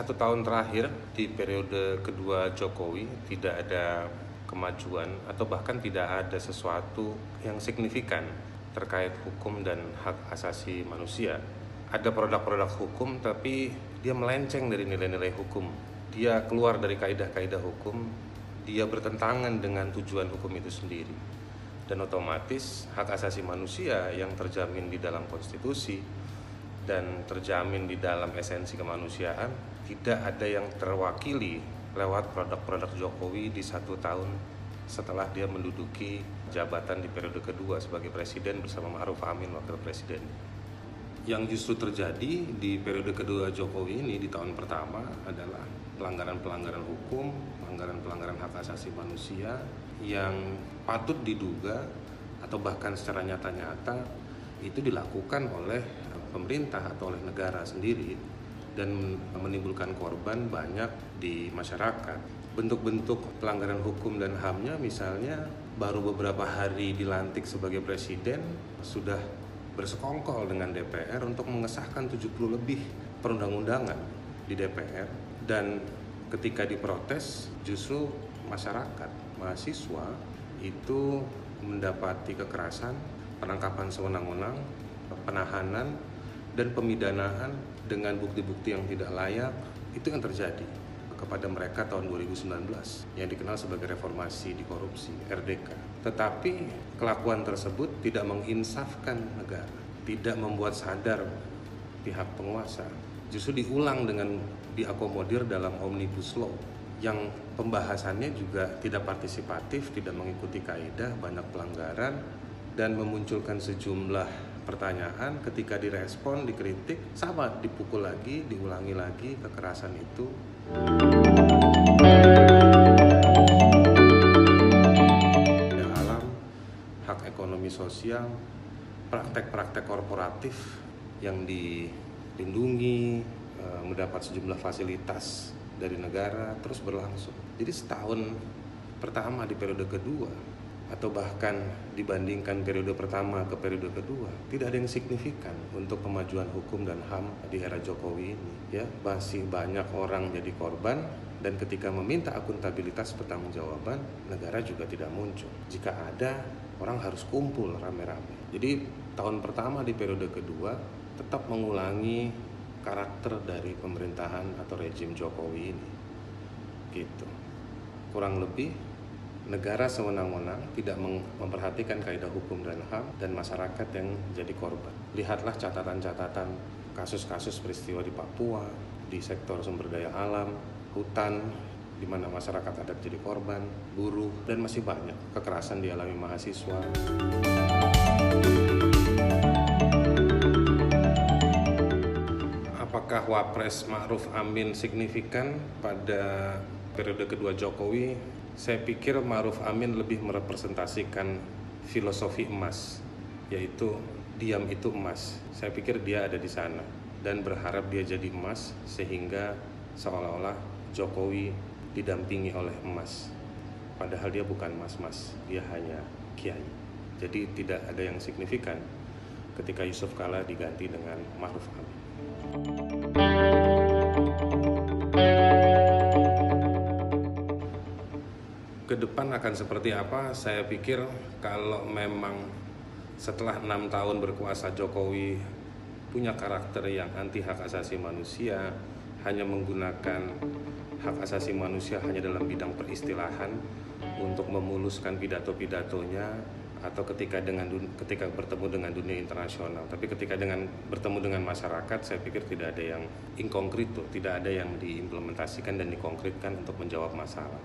1 tahun terakhir di periode kedua Jokowi tidak ada kemajuan atau bahkan tidak ada sesuatu yang signifikan terkait hukum dan hak asasi manusia. Ada produk-produk hukum tapi dia melenceng dari nilai-nilai hukum. Dia keluar dari kaidah-kaidah hukum, dia bertentangan dengan tujuan hukum itu sendiri. Dan otomatis hak asasi manusia yang terjamin di dalam konstitusi dan terjamin di dalam esensi kemanusiaan tidak ada yang terwakili lewat produk-produk Jokowi di 1 tahun setelah dia menduduki jabatan di periode kedua sebagai presiden bersama Ma'ruf Amin wakil presiden. Yang justru terjadi di periode kedua Jokowi ini di tahun pertama adalah pelanggaran-pelanggaran hukum, pelanggaran-pelanggaran hak asasi manusia yang patut diduga atau bahkan secara nyata-nyata itu dilakukan oleh pemerintah atau oleh negara sendiri dan menimbulkan korban banyak di masyarakat. Bentuk-bentuk pelanggaran hukum dan HAM-nya misalnya baru beberapa hari dilantik sebagai presiden sudah bersekongkol dengan DPR untuk mengesahkan 70 lebih perundang-undangan di DPR, dan ketika diprotes justru masyarakat, mahasiswa itu mendapati kekerasan, penangkapan sewenang-wenang, penahanan dan pemidanaan dengan bukti-bukti yang tidak layak. Itu yang terjadi kepada mereka tahun 2019 yang dikenal sebagai reformasi di korupsi, RDK. Tetapi kelakuan tersebut tidak menginsafkan negara, tidak membuat sadar pihak penguasa. Justru diulang dengan diakomodir dalam Omnibus Law yang pembahasannya juga tidak partisipatif, tidak mengikuti kaidah, banyak pelanggaran dan memunculkan sejumlah pertanyaan. Ketika direspon, dikritik, sama dipukul lagi, diulangi lagi kekerasan itu. Alam, hak ekonomi sosial, praktek-praktek korporatif yang dilindungi, mendapat sejumlah fasilitas dari negara terus berlangsung. Jadi setahun pertama di periode kedua atau bahkan dibandingkan periode pertama ke periode kedua tidak ada yang signifikan untuk kemajuan hukum dan HAM di era Jokowi ini, ya. Masih banyak orang jadi korban dan ketika meminta akuntabilitas pertanggungjawaban negara juga tidak muncul. Jika ada, orang harus kumpul rame-rame. Jadi tahun pertama di periode kedua tetap mengulangi karakter dari pemerintahan atau rejim Jokowi ini, gitu. Kurang lebih negara sewenang-wenang tidak memperhatikan kaidah hukum dan HAM dan masyarakat yang jadi korban. Lihatlah catatan-catatan kasus-kasus peristiwa di Papua, di sektor sumber daya alam, hutan, di mana masyarakat adat jadi korban, buruh, dan masih banyak kekerasan dialami mahasiswa. Apakah Wapres Ma'ruf Amin signifikan pada periode kedua Jokowi? Saya pikir Ma'ruf Amin lebih merepresentasikan filosofi emas, yaitu diam itu emas. Saya pikir dia ada di sana dan berharap dia jadi emas sehingga seolah-olah Jokowi didampingi oleh emas. Padahal dia bukan mas-mas, dia hanya kiai. Jadi tidak ada yang signifikan ketika Yusuf Kala diganti dengan Ma'ruf Amin. Ke depan akan seperti apa? Saya pikir kalau memang setelah 6 tahun berkuasa Jokowi punya karakter yang anti hak asasi manusia, hanya menggunakan hak asasi manusia hanya dalam bidang peristilahan untuk memuluskan pidato-pidatonya atau ketika bertemu dengan dunia internasional. Tapi ketika bertemu dengan masyarakat, saya pikir tidak ada yang inkonkreto, tidak ada yang diimplementasikan dan dikonkretkan untuk menjawab masalah.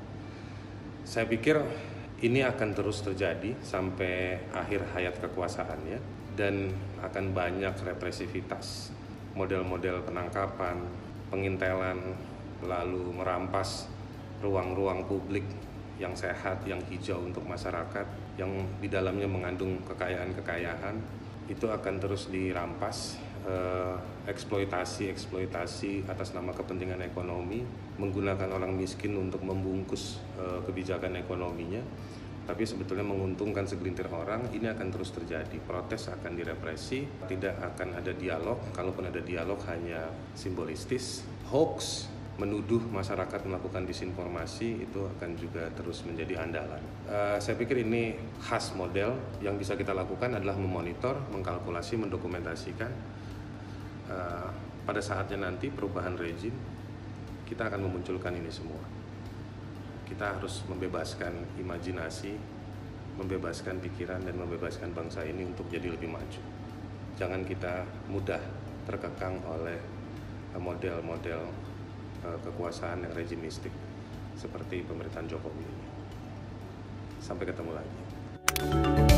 Saya pikir ini akan terus terjadi sampai akhir hayat kekuasaannya dan akan banyak represivitas, model-model penangkapan, pengintelan, lalu merampas ruang-ruang publik yang sehat, yang hijau untuk masyarakat, yang di dalamnya mengandung kekayaan-kekayaan, itu akan terus dirampas. Eksploitasi atas nama kepentingan ekonomi, menggunakan orang miskin untuk membungkus kebijakan ekonominya, tapi sebetulnya menguntungkan segelintir orang. Ini akan terus terjadi, protes akan direpresi, tidak akan ada dialog, kalaupun ada dialog hanya simbolistis, hoax menuduh masyarakat melakukan disinformasi itu akan juga terus menjadi andalan. Saya pikir ini khas model yang bisa kita lakukan adalah memonitor, mengkalkulasi, mendokumentasikan. Pada saatnya nanti perubahan rezim, kita akan memunculkan ini semua. Kita harus membebaskan imajinasi, membebaskan pikiran, dan membebaskan bangsa ini untuk jadi lebih maju. Jangan kita mudah terkekang oleh model-model kekuasaan yang regimistik seperti pemerintahan Jokowi ini. Sampai ketemu lagi.